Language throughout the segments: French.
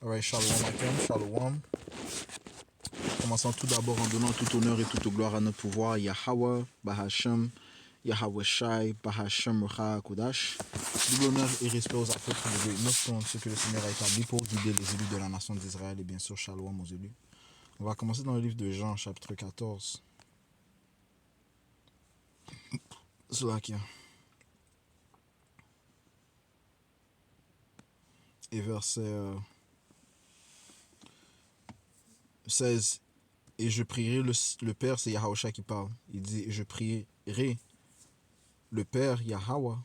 Alright, shalom Akem, shalom. Commençons tout d'abord en donnant tout honneur et toute gloire à notre pouvoir, Yahweh, Bahashem, Yahweh Shai, Bahashem Recha Kodash. Double honneur et respect aux apôtres de Dieu, notons ce que le Seigneur a établi pour guider les élus de la nation d'Israël et bien sûr shalom aux élus. On va commencer dans le livre de Jean, chapitre 14. Slovakia. Et verset 16. Et je prierai le Père, c'est Yahweh qui parle. Il dit, je prierai le Père Yahweh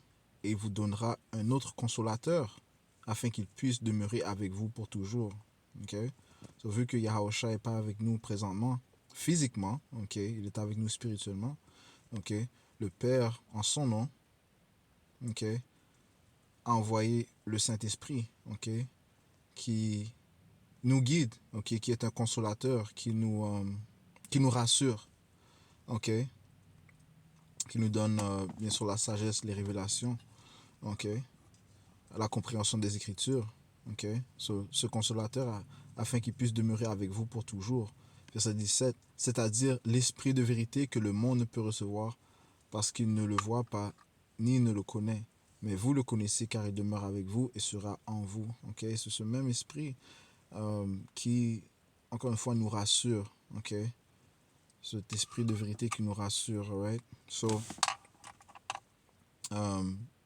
et il vous donnera un autre consolateur afin qu'il puisse demeurer avec vous pour toujours. Okay? So, vu que Yahweh n'est pas avec nous présentement, physiquement, okay, il est avec nous spirituellement, okay, le Père, en son nom, okay, a envoyé le Saint-Esprit, okay, qui nous guide, okay, qui est un consolateur, qui nous rassure, okay, qui nous donne bien sûr la sagesse, les révélations, okay, la compréhension des Écritures, okay, ce consolateur afin qu'il puisse demeurer avec vous pour toujours. Verset 17, c'est-à-dire l'esprit de vérité que le monde ne peut recevoir parce qu'il ne le voit pas ni ne le connaît. Mais vous le connaissez car il demeure avec vous et sera en vous. Okay? C'est ce même esprit qui, encore une fois, nous rassure. Okay? Cet esprit de vérité qui nous rassure. Right? So,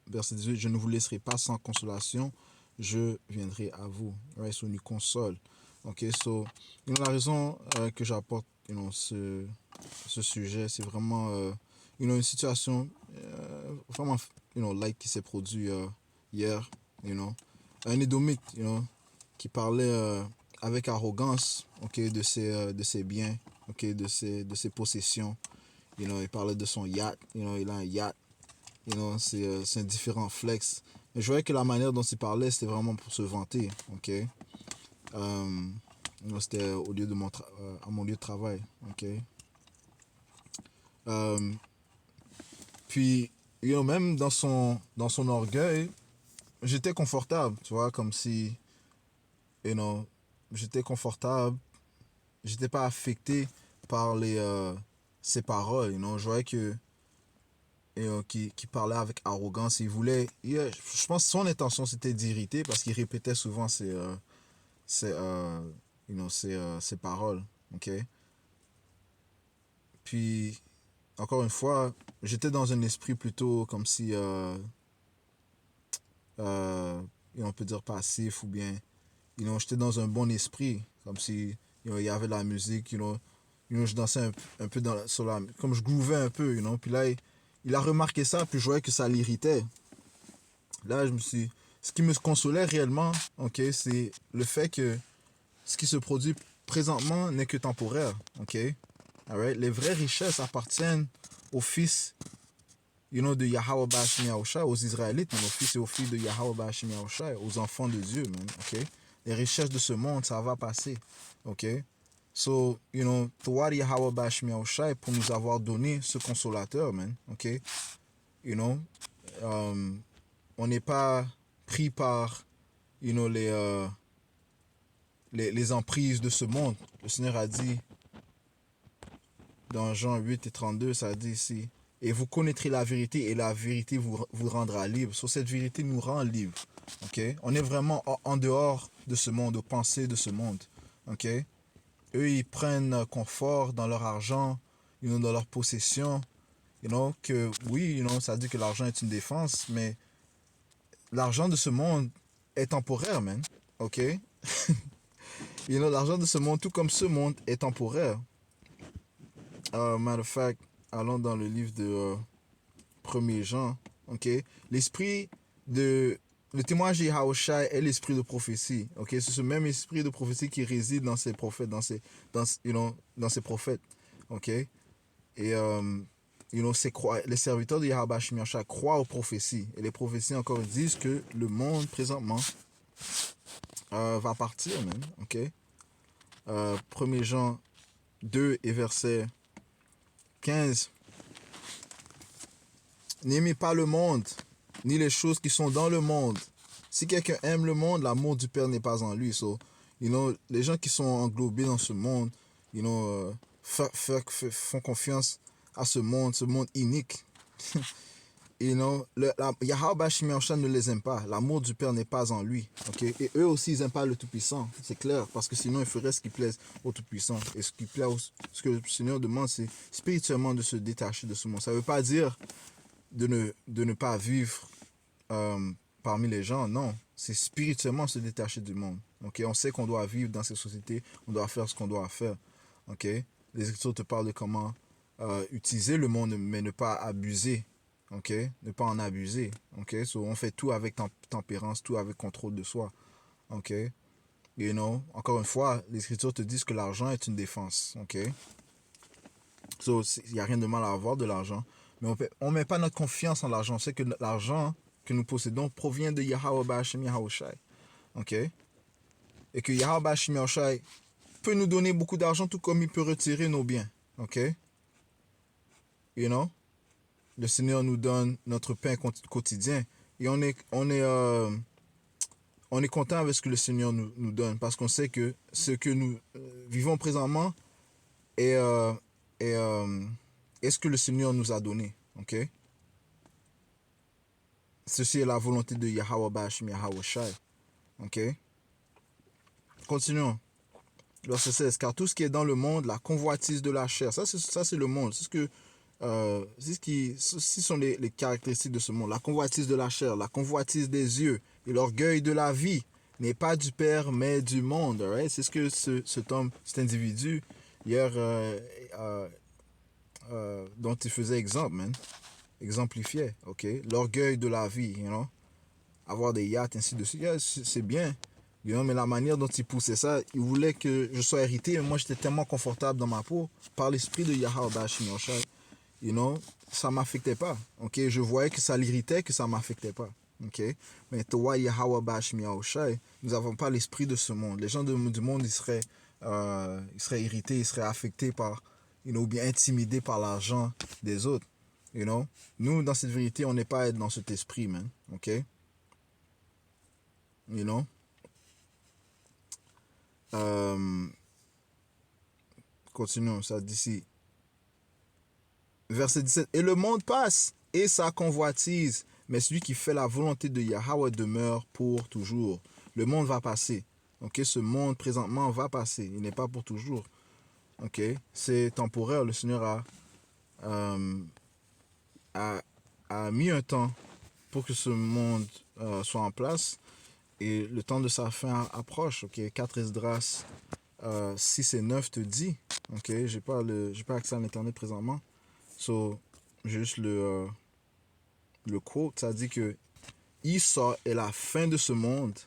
verset 18, je ne vous laisserai pas sans consolation, je viendrai à vous. Right? So, nous console. Okay? So, la raison que j'apporte ce sujet, c'est vraiment une situation vraiment like qui s'est produit hier. Un édomite qui parlait avec arrogance de ses biens, de ses possessions. Il parlait de son yacht. Il a un yacht. C'est un différent flex. Mais je voyais que la manière dont il parlait, c'était vraiment pour se vanter. C'était au lieu de à mon lieu de travail. Puis, même dans son orgueil, j'étais confortable, tu vois, comme si, j'étais confortable, j'étais pas affecté par ses paroles, je voyais que, qu'il parlait avec arrogance, je pense que son intention c'était d'irriter parce qu'il répétait souvent ses paroles, ok. Puis, encore une fois, j'étais dans un esprit plutôt comme si, on peut dire passif ou bien, j'étais dans un bon esprit, comme si, il y avait la musique, je dansais un peu comme je groovais un peu, puis là, il a remarqué ça, puis je voyais que ça l'irritait. Là, ce qui me consolait réellement, ok, c'est le fait que ce qui se produit présentement n'est que temporaire, ok. Alright? Les vraies richesses appartiennent aux fils de Yahweh Bashim Yahushai, aux Israélites, aux fils et aux filles de Yahweh Bashim Yahushai, aux enfants de Dieu, man, ok? Les richesses de ce monde, ça va passer, ok? So, toi, Yahweh Bashim Yahushai, pour nous avoir donné ce consolateur, man, ok? On n'est pas pris par, les emprises de ce monde. Le Seigneur a dit, dans Jean 8 et 32, ça dit ici, et vous connaîtrez la vérité et la vérité vous rendra libre. So, cette vérité nous rend libre. Okay? On est vraiment en dehors de ce monde, aux pensées de ce monde. Okay? Eux, ils prennent confort dans leur argent, dans leur possession. Que oui, ça dit que l'argent est une défense, mais l'argent de ce monde est temporaire, man. Ok? L'argent de ce monde, tout comme ce monde, est temporaire. Matter of fact, allons dans le livre de 1er Jean. Okay? Le témoignage de Yahushua est l'esprit de prophétie. Okay? C'est ce même esprit de prophétie qui réside dans ces prophètes, dans ces prophètes. Okay? Et les serviteurs de Yahweh Yahushua croient aux prophéties. Et les prophéties encore disent que le monde présentement va partir, même. Okay? 1er Jean 2 et verset 15. N'aimez pas le monde, ni les choses qui sont dans le monde. Si quelqu'un aime le monde, l'amour du Père n'est pas en lui. So, Les gens qui sont englobés dans ce monde, font confiance à ce monde inique. Yahweh Bashim Yahushua ne les aime pas. L'amour du Père n'est pas en lui. Okay? Et eux aussi, ils n'aiment pas le Tout-Puissant. C'est clair. Parce que sinon, ils feraient ce qui plaise au Tout-Puissant. Et ce que le Seigneur demande, c'est spirituellement de se détacher de ce monde. Ça ne veut pas dire de ne pas vivre parmi les gens. Non. C'est spirituellement se détacher du monde. Okay? On sait qu'on doit vivre dans cette société. On doit faire ce qu'on doit faire. Okay? Les Écritures te parlent de comment utiliser le monde, mais ne pas abuser. Ok, ne pas en abuser. Ok, so on fait tout avec tempérance, tout avec contrôle de soi. Ok, encore une fois, les Écritures te disent que l'argent est une défense. Ok, so il n'y a rien de mal à avoir de l'argent, mais on met pas notre confiance en l'argent. On sait que l'argent que nous possédons provient de Yahweh Bashim Yahushai. Ok, et que Yahweh Bashim Yahushai peut nous donner beaucoup d'argent, tout comme il peut retirer nos biens. Ok, le Seigneur nous donne notre pain quotidien et on est content avec ce que le Seigneur nous donne parce qu'on sait que ce que nous vivons présentement est, est ce que le Seigneur nous a donné. Ok? Ceci est la volonté de Yahweh Bashim Yahweh Shai. Ok? Continuons. Verset 16. Car tout ce qui est dans le monde, la convoitise de la chair, ça c'est le monde. C'est ce sont les caractéristiques de ce monde. La convoitise de la chair, la convoitise des yeux et l'orgueil de la vie n'est pas du Père mais du monde. Right? C'est ce que cet individu, hier, dont il faisait exemple, exemplifiait. Okay? L'orgueil de la vie, avoir des yachts, ainsi de suite. Yeah, c'est bien. Mais la manière dont il poussait ça, il voulait que je sois hérité. Mais moi, j'étais tellement confortable dans ma peau par l'esprit de Yahweh Bashim Yahushai. Ça m'affectait pas. Ok, je voyais que ça l'irritait, que ça m'affectait pas. Ok, mais toi, Yahweh Bashim Yahushai, nous n'avons pas l'esprit de ce monde. Les gens du monde, ils seraient irrités, ils seraient affectés par, ou bien intimidés par l'argent des autres. Nous, dans cette vérité, on n'est pas dans cet esprit, man. Ok, continuons, ça dit ici. Verset 17. Et le monde passe et sa convoitise, mais celui qui fait la volonté de Yahweh demeure pour toujours. Le monde va passer. Ok, ce monde présentement va passer. Il n'est pas pour toujours. Ok, c'est temporaire. Le Seigneur a mis un temps pour que ce monde soit en place et le temps de sa fin approche. Ok, 4 Esdras 6 et 9 te dit. Ok, j'ai pas accès à l'internet présentement. So, juste le quote, ça dit que Esau est la fin de ce monde.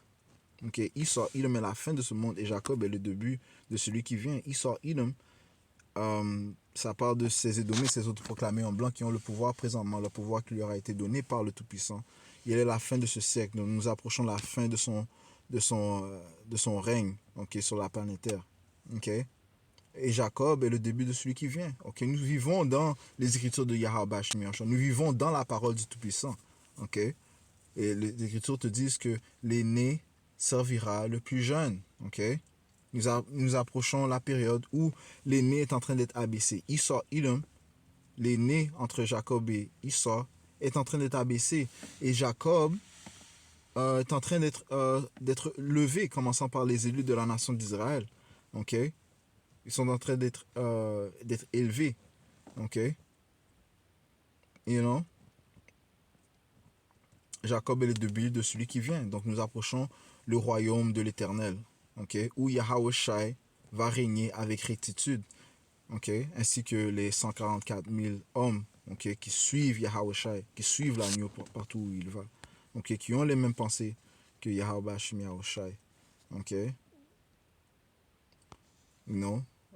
Ok, Esau, Edom est la fin de ce monde et Jacob est le début de celui qui vient. Esau, Edom, ça parle de ces Édomites, ces autres proclamés en blanc qui ont le pouvoir présentement, le pouvoir qui leur a été donné par le Tout-Puissant. Il est la fin de ce siècle. Donc nous approchons la fin de son règne, ok, sur la planète Terre. Ok. Et Jacob est le début de celui qui vient. Okay? Nous vivons dans les écritures de Yahweh Bashim Yahushua. Nous vivons dans la parole du Tout-Puissant. Okay? Et les écritures te disent que l'aîné servira le plus jeune. Okay? Nous approchons la période où l'aîné est en train d'être abaissé. Esau, Edom, l'aîné entre Jacob et Esau, est en train d'être abaissé. Et Jacob est en train d'être levé, commençant par les élus de la nation d'Israël. Okay? Ils sont en train d'être élevés. Ok? Jacob est le début de celui qui vient. Donc nous approchons le royaume de l'Éternel. Ok? Où Yahweh Shai va régner avec rectitude. Ok? Ainsi que les 144 000 hommes, ok, qui suivent Yahweh Shai, qui suivent l'agneau partout où il va. Ok? Qui ont les mêmes pensées que Yahweh Bashim Yahweh Shai. Ok?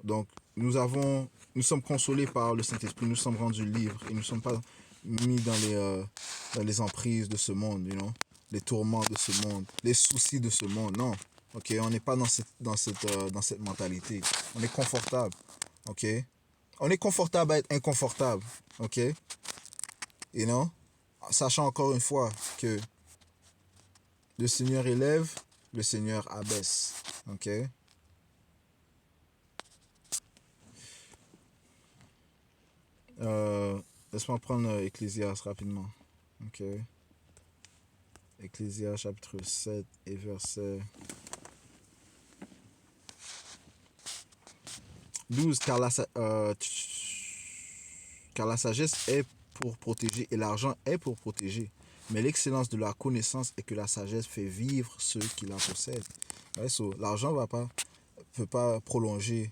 Donc, nous sommes consolés par le Saint-Esprit, nous sommes rendus libres et nous ne sommes pas mis dans les emprises de ce monde, les tourments de ce monde, les soucis de ce monde. Non, ok, on n'est pas dans cette mentalité. On est confortable, ok. On est confortable à être inconfortable, ok. Sachant encore une fois que le Seigneur élève, le Seigneur abaisse, Ok. Laisse-moi prendre Ecclésias rapidement. Ok. Ecclésias chapitre 7 et verset 12. Car la sagesse est pour protéger et l'argent est pour protéger. Mais l'excellence de la connaissance est que la sagesse fait vivre ceux qui la possèdent. Ouais, so, l'argent peut pas prolonger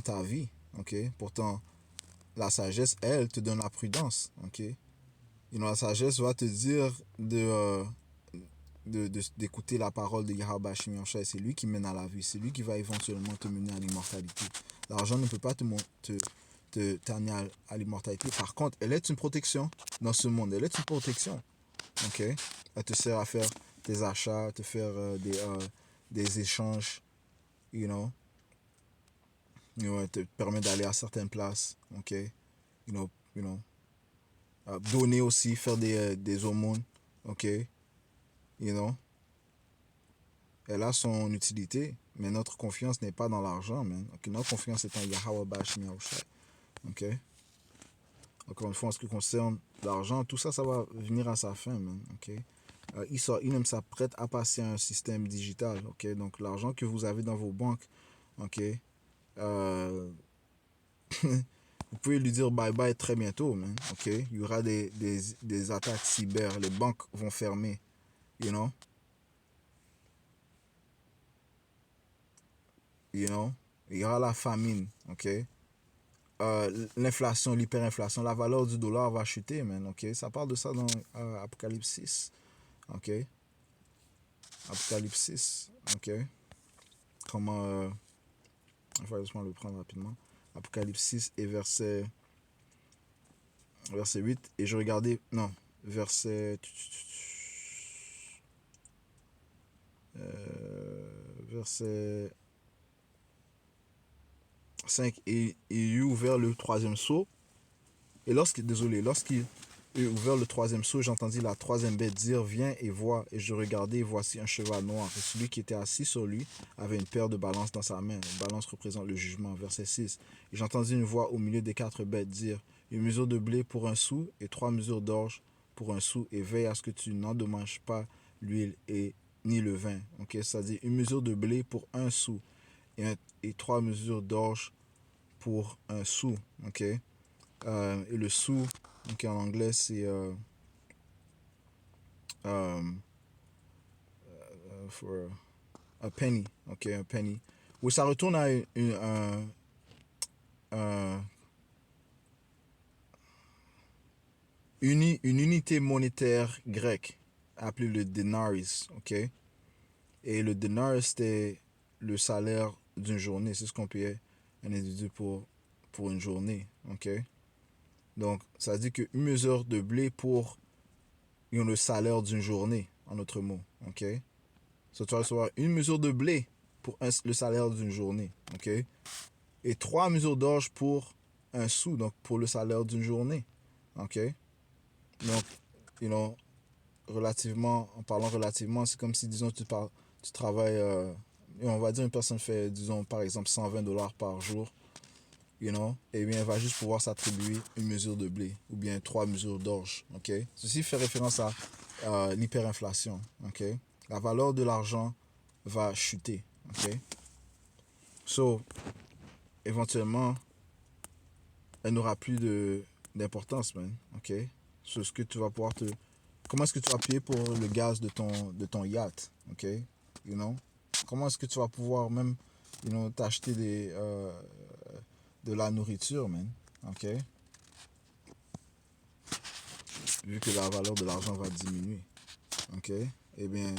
ta vie. Ok. Pourtant, la sagesse, elle, te donne la prudence. Ok. La sagesse va te dire d'écouter la parole de Yahweh Hashem Yahushua. C'est lui qui mène à la vie. C'est lui qui va éventuellement te mener à l'immortalité. L'argent ne peut pas t'amener à l'immortalité. Par contre, elle est une protection dans ce monde. Elle est une protection. Ok. Elle te sert à faire tes achats, te faire des échanges. Elle te permet d'aller à certaines places. Ok. You know, donner aussi, faire des aumônes. Ok. You know. Elle a son utilité, mais notre confiance n'est pas dans l'argent, man. Okay, notre confiance est en Yahweh Bashim Yahushua. Ok. Encore une fois, en ce qui concerne l'argent, tout ça, ça va venir à sa fin, man. Ok. Il s'apprête à passer à un système digital. Ok. Donc, l'argent que vous avez dans vos banques, ok. Vous pouvez lui dire bye bye très bientôt, man. Ok. Il y aura des attaques cyber. Les banques vont fermer. You know. Il y aura la famine, ok. L'inflation, l'hyperinflation, la valeur du dollar va chuter, man, ok. Ça parle de ça dans Apocalypse 6, ok. Apocalypse 6, ok. Comment, enfin, laisse-moi le prendre rapidement. Apocalypse 6 et verset 8, et je regardais, non, verset 5, et il eut ouvert le troisième sceau. Et lorsqu'il eut ouvert le troisième sceau, j'entendis la troisième bête dire, viens et vois. Et je regardai, et voici un cheval noir. Et celui qui était assis sur lui avait une paire de balances dans sa main. La balance représente le jugement. Verset 6. Et j'entendis une voix au milieu des 4 bêtes dire, une mesure de blé pour un sou et 3 mesures d'orge pour un sou. Et veille à ce que tu n'endommages pas l'huile ni le vin. Ok, c'est-à-dire une mesure de blé pour un sou et 3 mesures d'orge pour un sou. Ok. Et le sou, donc en anglais, c'est for a penny. Ok, un penny. Oui, ça retourne à une unité monétaire grecque appelée le denaris. Ok. Et le denaris, c'était le salaire d'une journée. C'est ce qu'on payait un individu pour une journée. Ok. Donc, ça dit qu'une mesure de blé pour le salaire d'une journée, en autre mot. Ok. So, tu vas recevoir une mesure de blé pour le salaire d'une journée. Ok. Et 3 mesures d'orge pour un sou, donc pour le salaire d'une journée. Ok. Donc, en parlant relativement, c'est comme si, disons, tu travailles, on va dire une personne fait, disons, par exemple, $120 par jour. Et bien, elle va juste pouvoir s'attribuer une mesure de blé ou bien 3 mesures d'orge. Ok. Ceci fait référence à l'hyperinflation. Ok. La valeur de l'argent va chuter. Ok. So, éventuellement, elle n'aura plus d'importance, man. Ok. So, ce que tu vas pouvoir comment est-ce que tu vas payer pour le gaz de ton yacht? Ok. Comment est-ce que tu vas pouvoir même, t'acheter de la nourriture, man? Ok. Vu que la valeur de l'argent va diminuer. Ok. Eh bien,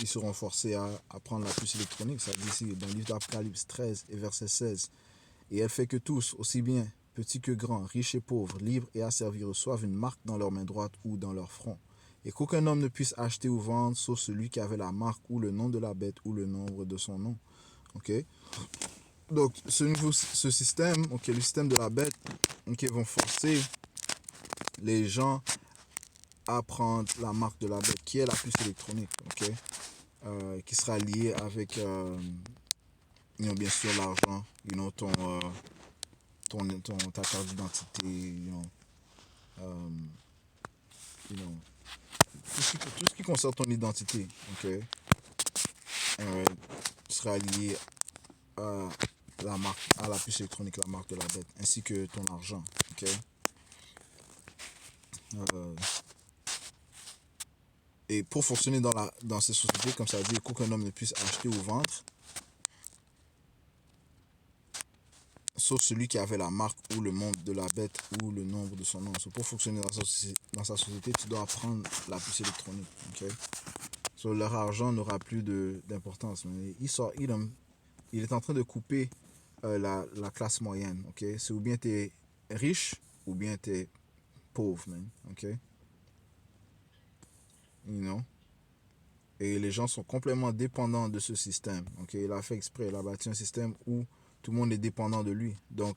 ils seront forcés à prendre la puce électronique. Ça dit ici, dans le livre d'Apocalypse 13 et verset 16. Et elle fait que tous, aussi bien petits que grands, riches et pauvres, libres et asservis, reçoivent une marque dans leur main droite ou dans leur front. Et qu'aucun homme ne puisse acheter ou vendre, sauf celui qui avait la marque ou le nom de la bête ou le nombre de son nom. Ok. Donc, ce système, ok, le système de la bête, ok, vont forcer les gens à prendre la marque de la bête, qui est la puce électronique. Ok. qui sera lié avec, bien sûr, l'argent, ta carte d'identité, euh, you know, tout ce qui concerne ton identité, ok, euh, sera lié à à la puce électronique, la marque de la bête, ainsi que ton argent, ok. Euh, et pour fonctionner dans ces sociétés, comme ça dit, il faut qu'un homme ne puisse acheter ou vendre, sauf celui qui avait la marque ou le nom de la bête ou le nombre de son nom. So, pour fonctionner dans sa société, tu dois apprendre la puce électronique. Okay? So, leur argent n'aura plus d'importance. Esau Edom, il est en train de couper la classe moyenne. Okay? C'est ou bien tu es riche ou bien tu es pauvre. Man. Okay? You know? Et les gens sont complètement dépendants de ce système. Okay? Il a fait exprès, il a bâti un système où tout le monde est dépendant de lui. Donc,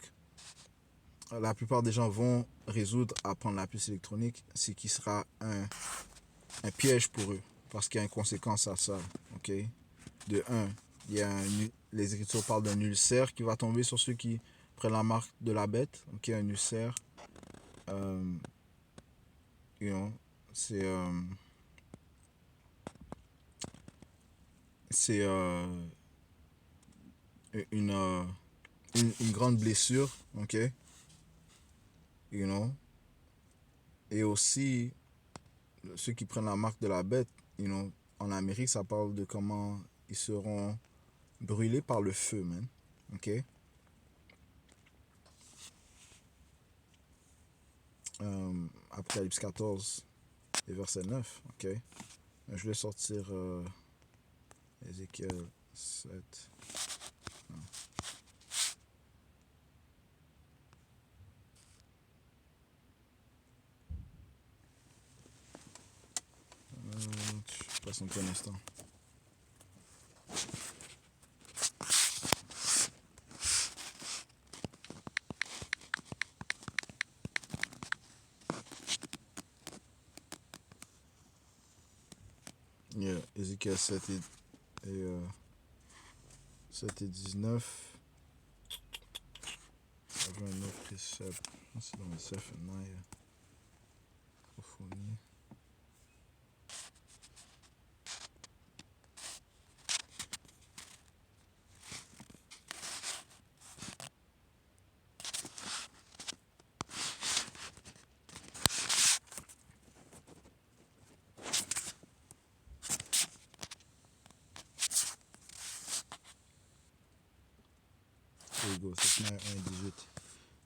la plupart des gens vont résoudre à prendre la puce électronique, ce qui sera un piège pour eux, parce qu'il y a une conséquence à ça. Okay? De un, les Écritures parlent d'un ulcère qui va tomber sur ceux qui prennent la marque de la bête. Okay? Un ulcère, euh, you know, c'est c'est une, euh, une grande blessure, ok, you know, et aussi ceux qui prennent la marque de la bête, you know, en Amérique, ça parle de comment ils seront brûlés par le feu, man. Ok? Apocalypse 14 et verset 9. Ok? Je vais sortir Ézéchiel 7. Je passe un peu un instant. Yeah, Ézéchiel 7 et 7 et 19. J'avais un autre précepte. C'est dans le Zephaniah. Prophétie. There you go, Zephaniah 1 et 18.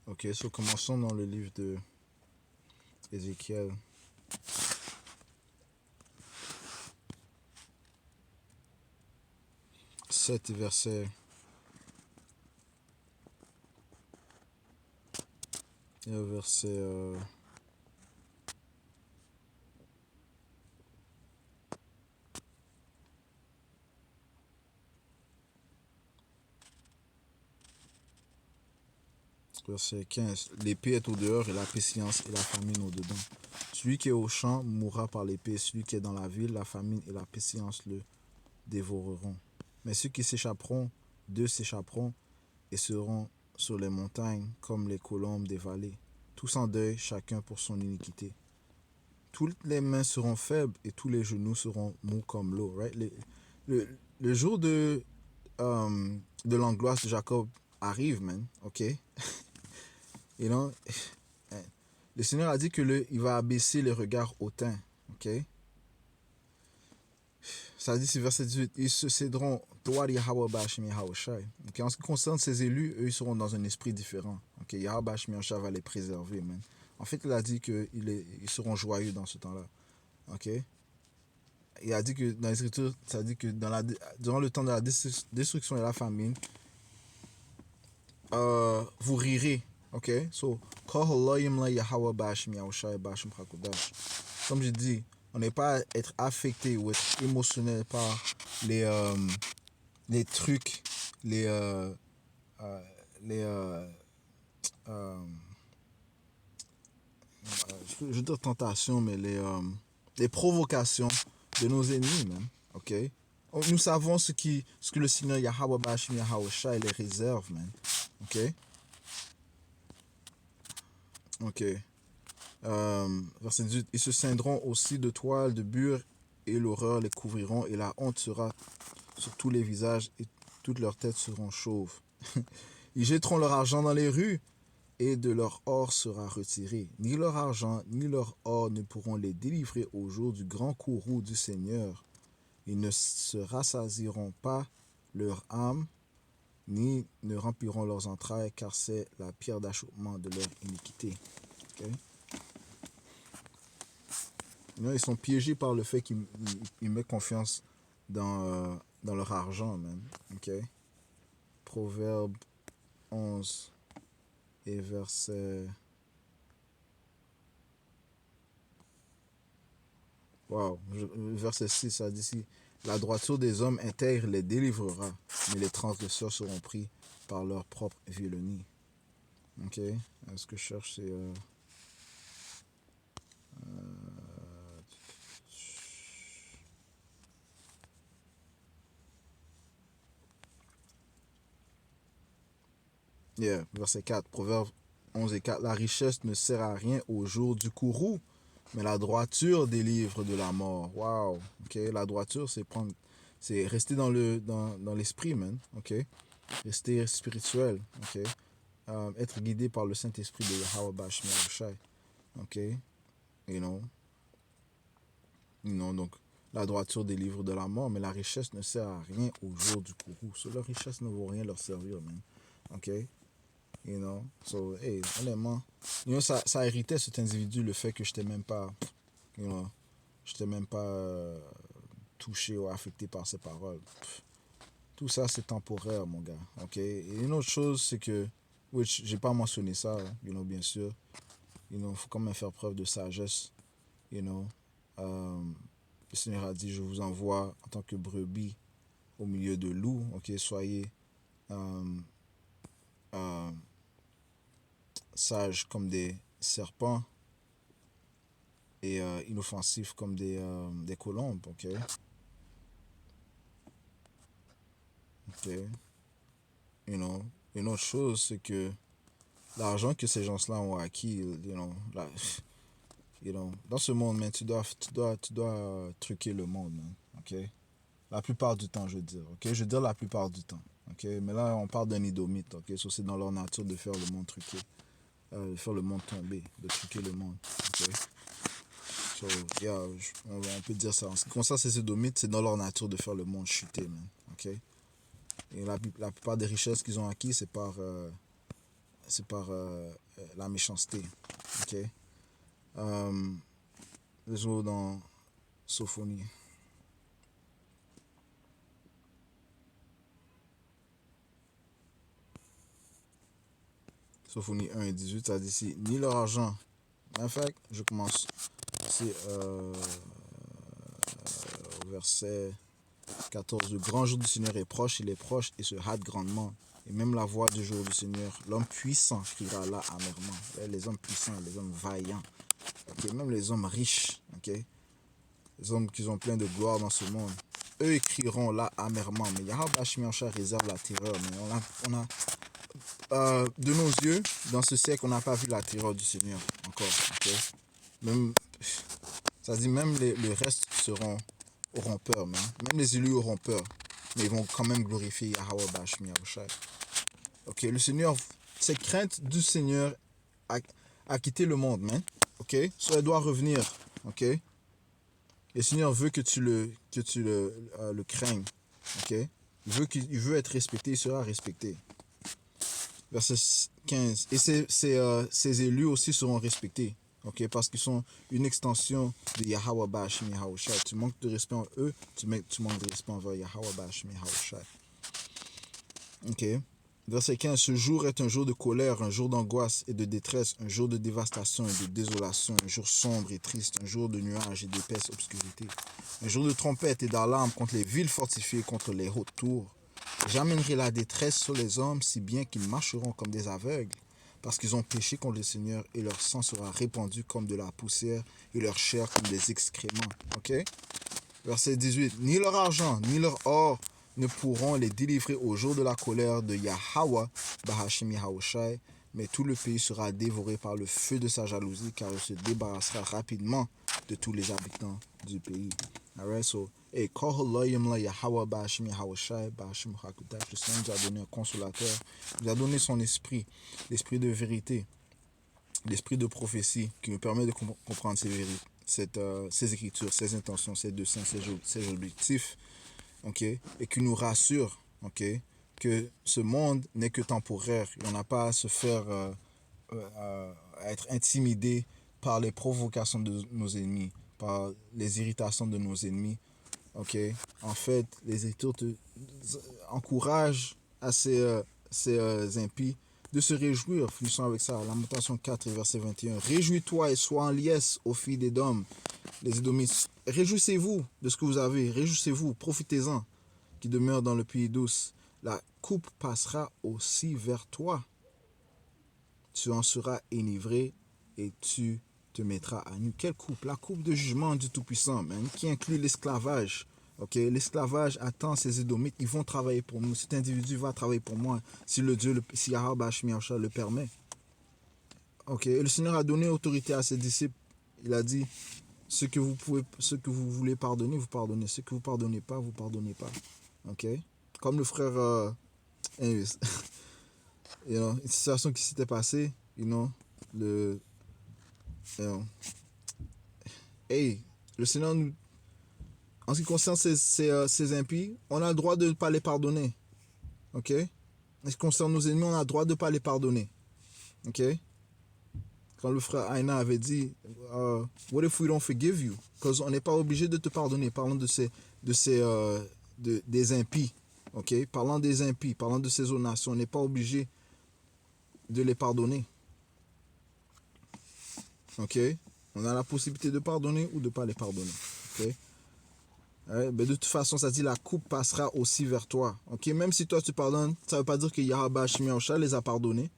Ok, so commençons dans le livre de Ézéchiel. Sept verset verset verset 15. L'épée est au dehors et la pestilence et la famine au dedans. Celui qui est au champ mourra par l'épée, celui qui est dans la ville, la famine et la pestilence le dévoreront. Mais ceux qui s'échapperont, d'eux s'échapperont et seront sur les montagnes comme les colombes des vallées, tous en deuil, chacun pour son iniquité. Toutes les mains seront faibles et tous les genoux seront mous comme l'eau. Right? Le jour de l'angoisse de Jacob arrive, man. Ok? You know? Le Seigneur a dit que il va abaisser les regards hautains. Ok? Ça dit, c'est verset 18. Ils se céderont. Ok? En ce qui concerne ces élus, eux, ils seront dans un esprit différent. Ok? Yahweh Hashmi Yahshua va les préserver, man. En fait, il a dit qu'ils seront joyeux dans ce temps-là. Ok? Il a dit que dans l'Écriture, ça dit que durant le temps de la destruction et la famine, vous rirez. Ok? So, comme je dis, on n'est pas à être affecté ou être émotionnel par les trucs, les, les je veux dire tentations, mais les provocations de nos ennemis, même. Ok? Nous savons ce que le Seigneur Yahweh Bashim Yahawashi les réserve, man. Ok? Ok. Verset 18. Ils se ceindront aussi de toiles de bure et l'horreur les couvriront et la honte sera sur tous les visages et toutes leurs têtes seront chauves. Ils jetteront leur argent dans les rues et de leur or sera retiré. Ni leur argent ni leur or ne pourront les délivrer au jour du grand courroux du Seigneur. Ils ne se rassasieront pas leur âme, ni ne rempliront leurs entrailles, car c'est la pierre d'achoppement de leur iniquité. Okay? Ils sont piégés par le fait qu'ils mettent confiance dans leur argent, man. Okay? Proverbe 11 et verset... Wow, verset 6, ça dit ici, la droiture des hommes intègres les délivrera, mais les transgresseurs seront pris par leur propre vilenie. Ok, ce que je cherche, c'est... verset 4, Proverbe 11 et 4, la richesse ne sert à rien au jour du courroux, mais la droiture délivre de la mort. Wow, ok, la droiture, c'est rester dans l'esprit, man, ok, rester spirituel, ok, être guidé par le Saint-Esprit de Yahweh Bashmi Yahushai, ok, you know, donc la droiture délivre de la mort, mais la richesse ne sert à rien au jour du courroux. So, leur richesse ne vaut rien leur servir, man, ok. You know, so, hey, honnêtement, ça irritait cet individu le fait que je n'étais même pas, touché ou affecté par ses paroles. Tout ça, c'est temporaire, mon gars, ok. Et une autre chose, c'est que, j'ai pas mentionné ça, bien sûr, faut quand même faire preuve de sagesse, le Seigneur a dit, je vous envoie en tant que brebis au milieu de loups, ok, soyez sages comme des serpents et inoffensifs comme des colombes, ok. Une autre chose, c'est que l'argent que ces gens-là ont acquis, dans ce monde, man, tu dois truquer le monde, man, ok. La plupart du temps, je veux dire, ok. Je veux dire la plupart du temps, ok. Mais là, on parle d'un idomite, ok. So, c'est dans leur nature de faire le monde truqué. De faire le monde tomber, de truquer le monde. Okay? So, yeah, on peut dire ça. En ce qui concerne ces Édomites, c'est dans leur nature de faire le monde chuter, man. Okay? Et la plupart des richesses qu'ils ont acquises, c'est par la méchanceté. Okay? Les autres dans Sophonie. Sophonie 1 et 18, ça dit ici, ni leur argent. En fait, je commence. C'est au verset 14. Le grand jour du Seigneur est proche, il est proche et se hâte grandement. Et même la voix du jour du Seigneur, l'homme puissant criera là amèrement. Les hommes puissants, les hommes vaillants, okay? Même les hommes riches, okay? Les hommes qui ont plein de gloire dans ce monde, eux ils crieront là amèrement. Mais Yahweh Bashmi Yahushua réserve la terreur. Mais on a de nos yeux, dans ce siècle, on n'a pas vu la terreur du Seigneur encore. Okay? Même, ça dit même les restes auront peur, man. Même les élus auront peur, mais ils vont quand même glorifier Yahweh Bashmi Yahushua. Ok, le Seigneur, cette crainte du Seigneur a quitté le monde, man. Ok, so elle doit revenir. Ok, le Seigneur veut que tu le craignes. Ok, il veut être respecté, il sera respecté. Verset 15. Et ces élus aussi seront respectés. Ok, parce qu'ils sont une extension de Yahweh Bashmi Yahushua. Tu manques de respect en eux, tu manques de respect envers Yahweh Bashmi Yahushua. Ok. Verset 15. Ce jour est un jour de colère, un jour d'angoisse et de détresse, un jour de dévastation et de désolation, un jour sombre et triste, un jour de nuages et d'épaisse obscurité, un jour de trompette et d'alarme contre les villes fortifiées, contre les hautes tours. J'amènerai la détresse sur les hommes, si bien qu'ils marcheront comme des aveugles, parce qu'ils ont péché contre le Seigneur, et leur sang sera répandu comme de la poussière, et leur chair comme des excréments. Ok? Verset 18. Ni leur argent, ni leur or ne pourront les délivrer au jour de la colère de Yahweh, Bahashim Yahushai, mais tout le pays sera dévoré par le feu de sa jalousie, car il se débarrassera rapidement de tous les habitants du pays. Alright, so, hey, Koholoyim la Yahweh, Bahashim Yahushai, Bahashim Hakutash, le Seigneur nous a donné un consolateur, il nous a donné son esprit, l'esprit de vérité, l'esprit de prophétie, qui nous permet de comprendre ces vérités. Ces écritures, ces intentions, ces desseins, ces objectifs, okay, et qui nous rassure, okay, que ce monde n'est que temporaire. On n'a pas à se faire à être intimidé par les provocations de nos ennemis, par les irritations de nos ennemis. Okay. En fait, les écritures te encouragent à ces impies de se réjouir. Finissons avec ça. Lamentation 4, verset 21. Réjouis-toi et sois en liesse, ô filles d'Édom, les Édomites. Réjouissez-vous de ce que vous avez. Réjouissez-vous, profitez-en, qui demeure dans le pays douce. La coupe passera aussi vers toi. Tu en seras enivré et tu te mettras à nu. Quelle coupe? La coupe de jugement du Tout-Puissant, man, qui inclut l'esclavage. Okay? L'esclavage attend ces Édomites. Ils vont travailler pour nous. Cet individu va travailler pour moi si si Yahweh le permet. Okay? Le Seigneur a donné autorité à ses disciples. Il a dit, ce que vous voulez pardonner, vous pardonnez. Ce que vous pardonnez pas, vous pardonnez pas. Okay? Comme le frère... anyways. Une situation qui s'était passée, le... hey, le Seigneur nous... En ce qui concerne ces impies, on a le droit de ne pas les pardonner. Ok? En ce qui concerne nos ennemis, on a le droit de ne pas les pardonner. Ok? Quand le frère Aina avait dit, what if we don't forgive you? Parce qu'on n'est pas obligé de te pardonner. Parlant des impies. Ok? Parlant des impies, parlant de ces autres nations, on n'est pas obligé de les pardonner. Ok? On a la possibilité de pardonner ou de ne pas les pardonner. Ok? Mais de toute façon, ça dit la coupe passera aussi vers toi. Ok? Même si toi tu pardonnes, ça ne veut pas dire que Yahweh Shemiyahushua les a pardonnés.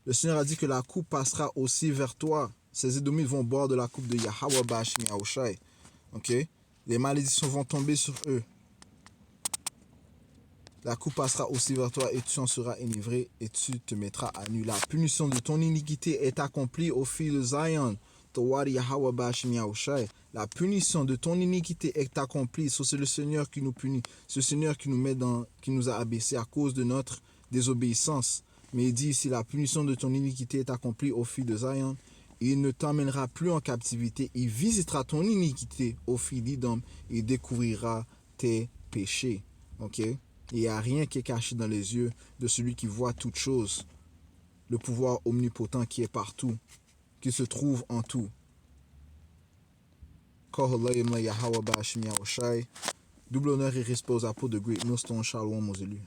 Le Seigneur a dit que la coupe passera aussi vers toi. Ces Édomites vont boire de la coupe de Yahweh Shemiyahushua. Ok? Les malédictions vont tomber sur eux. La coupe passera aussi vers toi et tu en seras enivré et tu te mettras à nu. La punition de ton iniquité est accomplie aux filles de Zion. La punition de ton iniquité est accomplie. C'est le Seigneur qui nous punit. C'est le Seigneur qui nous a abaissés à cause de notre désobéissance. Mais il dit ici, la punition de ton iniquité est accomplie aux filles de Zion. Il ne t'emmènera plus en captivité. Il visitera ton iniquité aux filles d'Édom et découvrira tes péchés. Ok? Il n'y a rien qui est caché dans les yeux de celui qui voit toutes choses. Le pouvoir omnipotent qui est partout, qui se trouve en tout. Double honneur et respect aux apôtres de Great Millstone, Shalom aux élus.